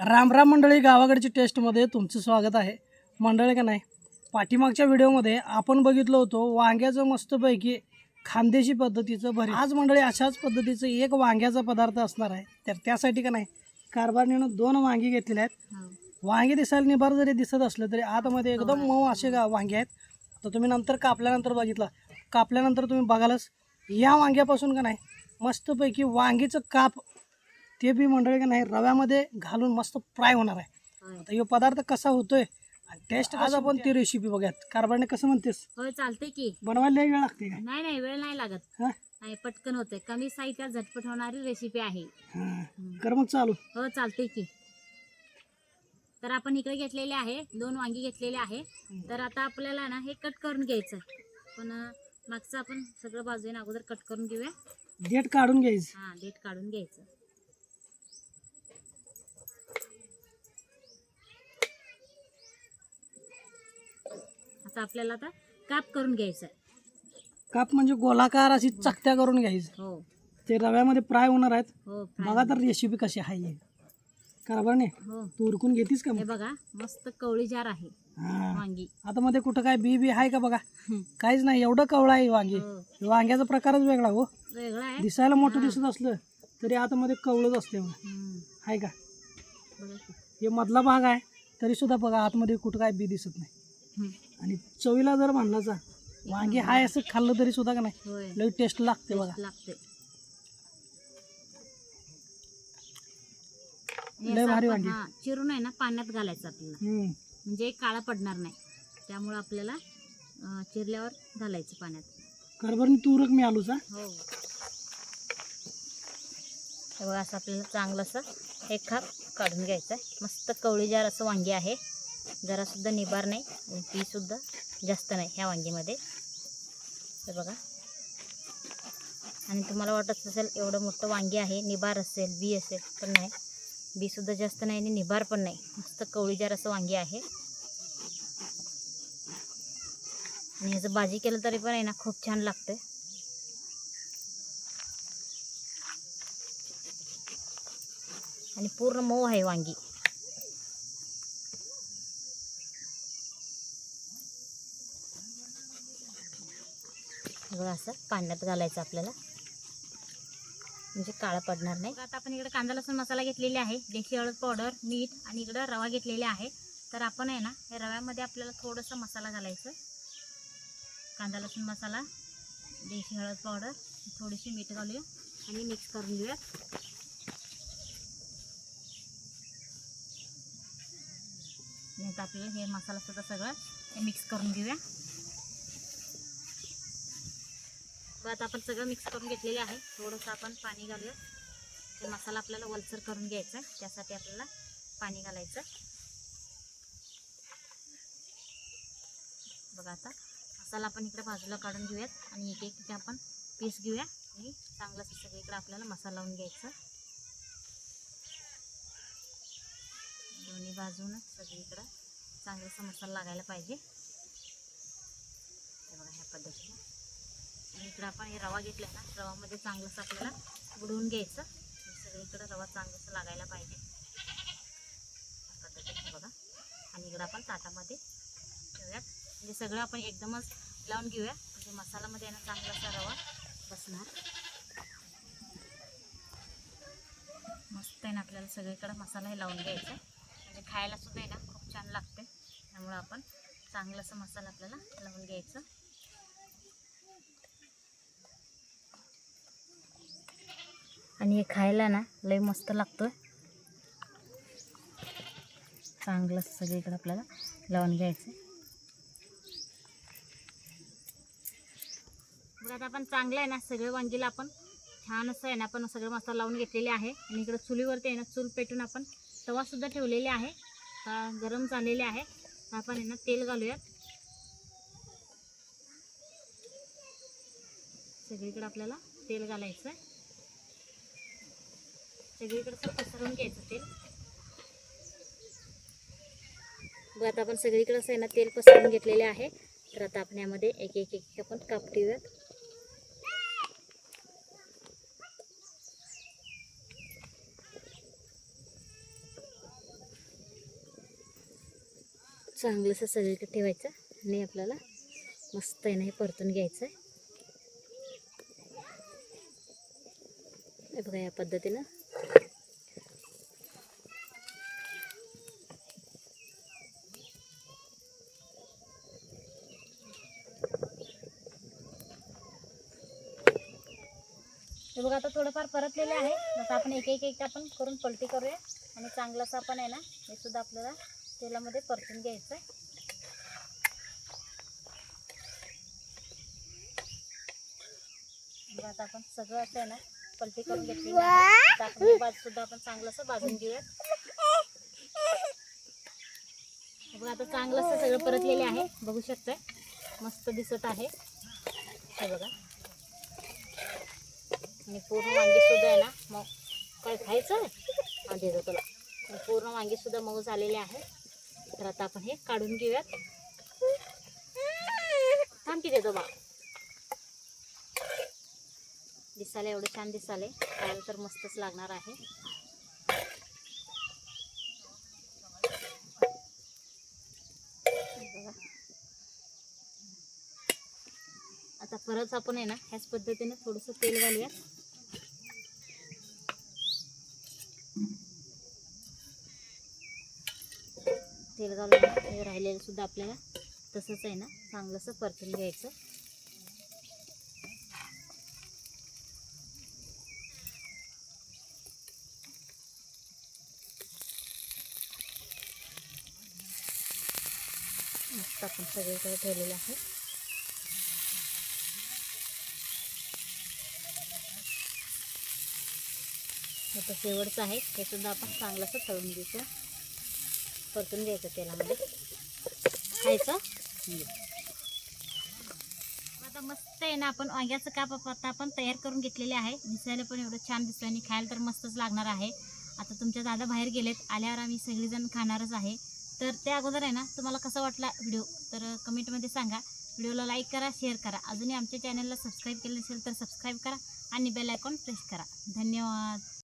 राम राम मंडळी, गावाकडची टेस्टमध्ये तुमचं स्वागत आहे. मंडळी का नाही, पाठीमागच्या व्हिडिओमध्ये आपण बघितलं होतं वांग्याचं मस्तपैकी खानदेशी पद्धतीचं भरीत. आज मंडळी अशाच पद्धतीचं एक वांग्याचा पदार्थ असणार आहे. तर त्यासाठी का नाही, कारभारीनं 2 वांगी घेतलेले आहेत. वांगी दिसायला निबार जरी दिसत असलं तरी आतमध्ये एकदम मऊ असे वांगे आहेत. तर तुम्ही नंतर कापल्यानंतर बघितला, कापल्यानंतर तुम्ही बघालच या वांग्यापासून का नाही मस्तपैकी वांगीचं काप ते बी मंडळी का नाही रव्यामध्ये घालून मस्त फ्राय होणार आहे. आता हे पदार्थ कसा होतोय आणि टेस्ट आज आपण ती रेसिपी बघूयात. कारभारने कसं म्हणतेस? होय चालते की. बनवायला वेळ लागते काय? नाही नाही, वेळ नाही लागत. नाही, पटकन होते. कमी साहित्यात झटपट होणारी रेसिपी आहे. कर मग चालू. हो चालते की. तर आपण इकडे घेतलेले आहे 2 वांगी घेतलेले आहे. तर आता आपल्याला ना हे कट करून घ्यायचं. पण मागचं आपण सगळं बाजूने अगोदर कट करून घेऊया. देठ काढून घ्यायचं. हां, देठ काढून घ्यायचं. आता आपल्याला आता काप करून घ्यायचं. काप म्हणजे गोलाकार अशी चकत्या करून घ्यायचं. हो ते रव्यामध्ये फ्राय होणार आहेत. हो, बघा तर रेसिपी कशी आहे. कारभारने हो. तू उरकून घेतीस का? हे बघा, मस्त कवळी जार आहे वांगी. आता मध्ये कुठं काय बी आहे का? बघा काहीच नाही, एवढं कवळं आहे वांगी. हो. वांग्याचा प्रकारच वेगळा हो. वेगळा आहे. दिसायला मोठं दिसत असलं तरी आतमध्ये कवळच असते. आहे का? बघा की. हे मधला भाग आहे तरी सुद्धा बघा आतमध्ये कुठं काय बी दिसत नाही. आणि चवीला जर म्हणलाचा वांगी हाय असं खाल्लं तरी सुद्धा का नाही होय, लई टेस्ट लागते बघा. लागते. लय भारी वांगी. हा, चिरून आहे ना पाण्यात घालायचं आपल्याला, म्हणजे काळा पडणार नाही. त्यामुळे आपल्याला चिरल्यावर घालायचं पाण्यात. कारभारने तूरक मी आलूचा. हो, हे बघा असं आपल्याला चांगलं असं एक खाप काढून घ्यायचं आहे. मस्त कवळीजार असं वांगी आहे. जरासुद्धा निबार नाही आणि पीसुद्धा जास्त नाही ह्या वांगीमध्ये. हे बघा. आणि तुम्हाला वाटत असेल एवढं मोठं वांगी आहे, निबार असेल, बी असेल, पण नाही. बीसुद्धा जास्त नाही आणि निबार पण नाही. मस्त कवळीजार असं वांगी आहे. आणि ह्याचं भाजी केलं तरी पण आहे ना खूप छान लागते. आणि पूर्ण मऊ आहे वांगी. बघा असं पाण्यात घालायचं आपल्याला, म्हणजे काळा पडणार नाही. आता आपण इकडे कांदा लसूण मसाला घेतलेला आहे, देशी हळद पावडर, मीठ आणि इकडं रवा घेतलेला आहे. तर आपण आहे ना या रव्यामध्ये आपल्याला थोडंसं मसाला घालायचं. कांदा लसूण मसाला, देशी हळद पावडर, थोडीशी मीठ घालूया आणि मिक्स करून घेऊया. आता आपल्याला हे मसाला सुद्धा सगळं मिक्स करून घेऊया. आता आपण सगळं मिक्स करून घेतलेले आहे. थोडंसं आपण पाणी घालूया. ते मसाला आपल्याला वलसर करून घ्यायचा आहे, त्यासाठी आपल्याला पाणी घालायचं. बघा आता मसाला आपण इकडे बाजूला काढून घेऊयात आणि एक एक आपण पीस घेऊया आणि चांगलं सगळीकडे आपल्याला मसाला लावून घ्यायचा. दोन्ही बाजूनं सगळीकडं चांगलासा मसाला लागायला पाहिजे. बघा ह्या पद्धतीने. आणि इकडं आपण हे रवा घेतला ना, रवामध्ये चांगलंसं आपल्याला बुडवून घ्यायचं. सगळीकडं रवा चांगलंसं लागायला पाहिजे पद्धतीने. बघा. आणि इकडं आपण ताटामध्ये ठेवूयात. म्हणजे सगळं आपण एकदमच लावून घेऊया, म्हणजे मसाल्यामध्ये ना चांगलासा रवा बसणार. मस्त आहे ना, आपल्याला सगळीकडं मसाला हे लावून घ्यायचा, म्हणजे खायला सुद्धा आहे ना खूप छान लागते. त्यामुळं आपण चांगलासा मसाला आपल्याला लावून घ्यायचं. आणि हे खायला ना लय मस्त लागतोय. चांगलं सगळीकडे आपल्याला लावून घ्यायचं. बघा आता आपण चांगलं आहे ना सगळे वांगीला आपण छान असं आहे ना आपण सगळं मसाला लावून घेतलेले आहे. आणि इकडे चुलीवरती आहे ना चूल पेटून आपण तवासुद्धा ठेवलेले आहे. गरम झालेले आहे. तर आपण आहे ना तेल घालूयात. सगळीकडे आपल्याला तेल घालायचं आहे. सगळीकडे पसरवून घ्यायचं तेल. बघा आता आपण सगळीकडे असं आहे ना तेल पसरवून घेतलेले आहे. तर आता आपण यामध्ये एक एक एक आपण काप ठेवूयात. चांगलंसं सगळीकडे ठेवायचं आणि आपल्याला मस्त आहे ना हे परतून घ्यायचं आहे. हे बघा या पद्धतीनं हे बघा आता थोडंफार परतलेले आहे. आता आपण एक आपण करून पलटी करूया आणि चांगलंसं आपण आहे ना हे सुद्धा आपल्याला तेलामध्ये परतून घ्यायचं आहे. बघा आता आपण सगळं असं आहे ना पलटी करून घेतलेलं आहे. आता आपण बाजू सुद्धा आपण चांगलंसं भाजून घेऊयात. बघा आता चांगलंसं सगळं परतलेले आहे. बघू शकताय मस्त दिसत आहे हे बघा. आणि पूर्ण वांगी सुद्धा आहे ना मग काय खायचं आहे देतो तुला. पूर्ण वांगी सुद्धा मऊ झालेले आहे. तर आता आपण हे काढून घेऊयात. थांब की देतो बा. दिसायला एवढं छान दिसाले खायला तर मस्तच लागणार आहे. बघा आता परत आपण आहे ना ह्याच पद्धतीने थोडंसं तेल घालूया. तेल घालून हे राहिलेलं सुद्धा आपल्याला तसंच आहे ना चांगलंसं परतून घ्यायचं. मस्त आपण सगळीकडे ठेवलेलं आहे. आता शेवटचं आहे हे सुद्धा आपण चांगलंसं तळून घ्यायचं. परतून घ्यायचं तेलामध्ये खायचं. आता मस्त आहे ना आपण वांग्याचं काप आता आपण तयार करून घेतलेले आहे. दिसायला पण एवढं छान दिसतं आणि खायला तर मस्तच लागणार आहे. आता तुमच्या दादा बाहेर गेलेत, आल्यावर आम्ही सगळेजण खाणारच आहे. तर त्या अगोदर आहे ना तुम्हाला कसा वाटला व्हिडिओ तर कमेंटमध्ये सांगा. व्हिडिओला लाईक करा, शेअर करा. अजूनही आमच्या चॅनलला सबस्क्राईब केलं नसेल तर सबस्क्राईब करा आणि बेल आयकॉन प्रेस करा. धन्यवाद.